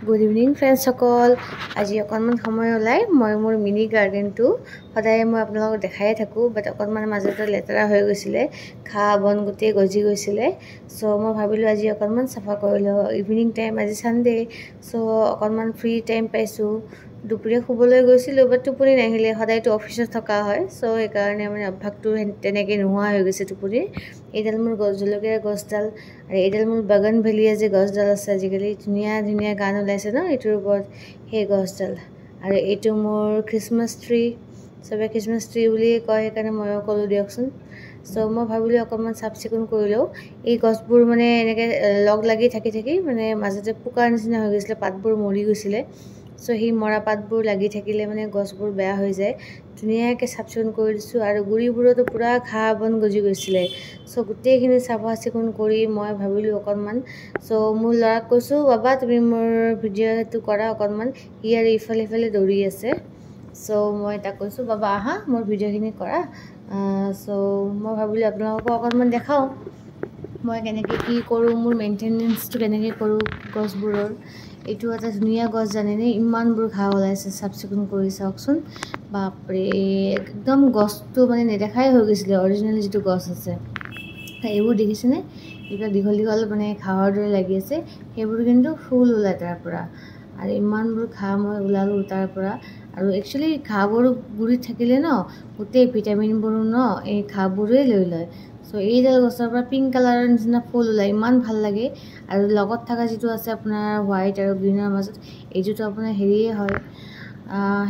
Good evening friends সকল আজি অকনমান সময় ওলাই মই মোৰ মিনি গাৰ্ডেনটো সদায় মই আপোনালোকক দেখাই থাকো বাট অকনমান মাজতে লেতেৰা হৈ গৈছিলে খা বন গুটি গজি গৈছিলে সো মই ভাবিলো আজি অকনমান সাফা কৰিলো ইভিনিং টাইম আজি সানডে সো অকনমান ফ্ৰী টাইম পাইছো দুপৰীয়া খুবলৈ গৈছিলো বাট টোপনি নাহিলে সদায়টো অফিসত থকা হয় সো এই কাৰণে মানে অভ্যাসটো তেনেকৈ নোহোৱা হৈ গৈছে টোপনি এইডাল মোৰ গছজলকীয়া গছডাল আৰু এইডাল মোৰ বাগান ভেলিয়া যে গছডাল আছে আজিকালি ধুনীয়া ধুনীয়া গান ওলাইছে ন এইটোৰ ওপৰত সেই গছডাল আৰু এইটো মোৰ ক্ৰিসমাস ট্ৰী সবে ক্ৰিসমাস ট্ৰী বুলি কয় কাৰণে মই কলো দিয়কচোন সো মই ভাবিলো অকমান সাফ চিকুণ কৰিলো এই গছবোৰ মানে এনেকৈ লগ লাগি থাকি মানে মাজতে পুকাৰ নিচিনা হৈ গৈছিল পাতবোৰ মৰি গৈছিল সো হি মৰা পাতবোৰ লাগি থাকিলে মানে গছবোৰ বেয়া হৈ যায় ধুনীয়াকৈ সাফ চিকুণ কৰি দিছো আৰু গুৰিবোৰতো পুৰা ঘাঁ বন গজি গৈছিল সো গোটেইখিনি সাফা চিকুণ কৰি মই ভাবিলো অকমান সো মোৰ লৰাক কৈছো বাবা তুমি মোৰ ভিডিঅ'টো কৰা অকমান ইয়াৰ ইফালে দৌৰি আছে সো মই তাক কৈছো বাবা আহা মোৰ ভিডিঅ'খিনি কৰা সো মই ভাবিলো আপোনালোকক অকমান দেখাও মই কেনেকৈ কি কৰো মোৰ মেইনটেনেন্সটো কেনেকৈ কৰো গছবোৰৰ এইটো এটা ধুনীয়া গছ জানেনে ইমানবোৰ ঘাঁ ওলাইছে সাফ চিকুণ কৰি চাওকচোন বাপৰে একদম গছটো মানে নেদেখাই হৈ গৈছিল অৰিজিনেল যেটো গছ আছে এইবোৰ দেখিছেনে এটা দীঘল মানে ঘাঁহৰ দৰে লাগি আছে সেইবোৰ কিন্তু ফুল ওলাই তাৰ পৰা আৰু ইমানবোৰ ঘাঁ মই ওলালো তাৰ পৰা আৰু একচুয়ালি ঘাঁবোৰ গুৰিত থাকিলে ন গোটেই ভিটামিনবোৰ ন এই ঘাঁবোৰে লৈ লয় সো এইডাল গছৰ পৰা পিংক কালাৰৰ নিচিনা ফুল ওলাই ইমান ভাল লাগে আৰু লগত থকা যেটো আছে আপোনাৰ হোৱাইট আৰু গ্ৰীনৰ মাজত এইটো আপোনাৰ হেৰিয়ে হয়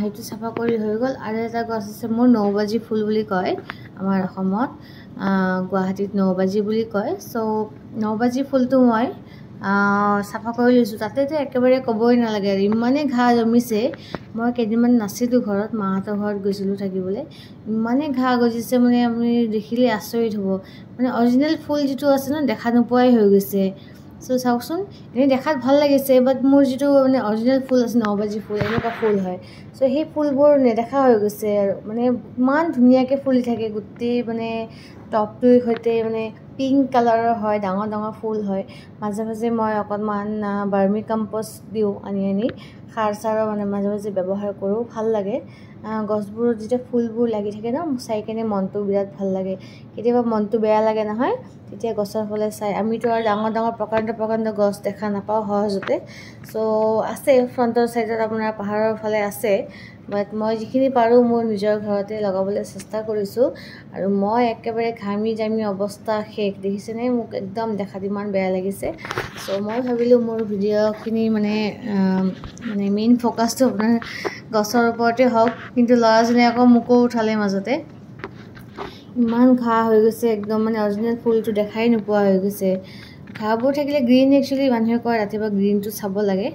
হেতু সাফা কৰি হৈ গল আৰু এটা গছ আছে মোৰ নৌবাজি ফুল বুলি কয় আমাৰ অসমত গুৱাহাটীত নৌবাজি বুলি কয় সো নৌবাজি ফুলটো মই সাফা কৰি লৈছো তাতেটো একেবাৰে কবই নালাগে আৰু ইমানে ঘাঁ জমিছে মই কেদিনমান নাছিলো ঘৰত মাহঁতৰ ঘৰত গৈছিলো থাকিবলৈ ইমানে ঘাঁ গজিছে মানে আপুনি দেখিলে আচৰিত হ'ব মানে অৰিজিনেল ফুল যেটো আছে ন দেখা নোপোৱাই হৈ গৈছে সো চাওকচোন এনে দেখাত ভাল লাগিছে বাট মোৰ যেটো মানে অৰিজিনেল ফুল আছে নৌবাজি ফুল এনেকুৱা ফুল হয় সো সেই ফুলবোৰ নেদেখা হৈ গৈছে আৰু মানে ইমান ধুনীয়াকৈ ফুলি থাকে গোটেই মানে টপটোৰ সৈতে মানে পিংক কালাৰৰ হয় ডাঙৰ ফুল হয় মাজে মই অকমান বাৰ্মি কম্পোষ্ট দিও আনি সাৰ সাৰৰ মানে মাজে ব্যৱহাৰ কৰো ভাল লাগে গছবোৰত যেতিয়া ফুলবোৰ লাগি থাকে ন চাই কেনে মনটো বিৰাট ভাল লাগে কেতিয়াবা মনটো বেয়া লাগে নহয় তেতিয়া গছৰ ফলে চাই আমিতো আৰু ডাঙৰ প্ৰকাণ্ড গছ দেখা নাপাও সহজতে সো আছে ফ্ৰন্টৰ সাইডত আপোনাৰ পাহাৰৰ ফালে আছে বাট মই যিখিনি পাৰো মোৰ নিজৰ ঘৰতে লগাবলৈ চেষ্টা কৰিছো আৰু মই একেবাৰে ঘামি জামি অৱস্থা শেষ দেখিছেনে মোক একদম দেখাত ইমান বেয়া লাগিছে সো মই ভাবিলো মোৰ ভিডিঅ'খিনি মানে মেইন ফোকাসটো আপোনাৰ গছৰ ওপৰতে হওক কিন্তু লৰাজনে আকৌ মুকো উঠালে মাজতে ইমান ঘাঁ হৈ গৈছে একদম মানে অৰিজিনেল ফুলটো দেখাই নোপোৱা হৈ গৈছে ঘাঁবোৰ থাকিলে গ্ৰীন একচুয়ালি মানুহে কয় ৰাতিপুৱা গ্ৰীনটো চাব লাগে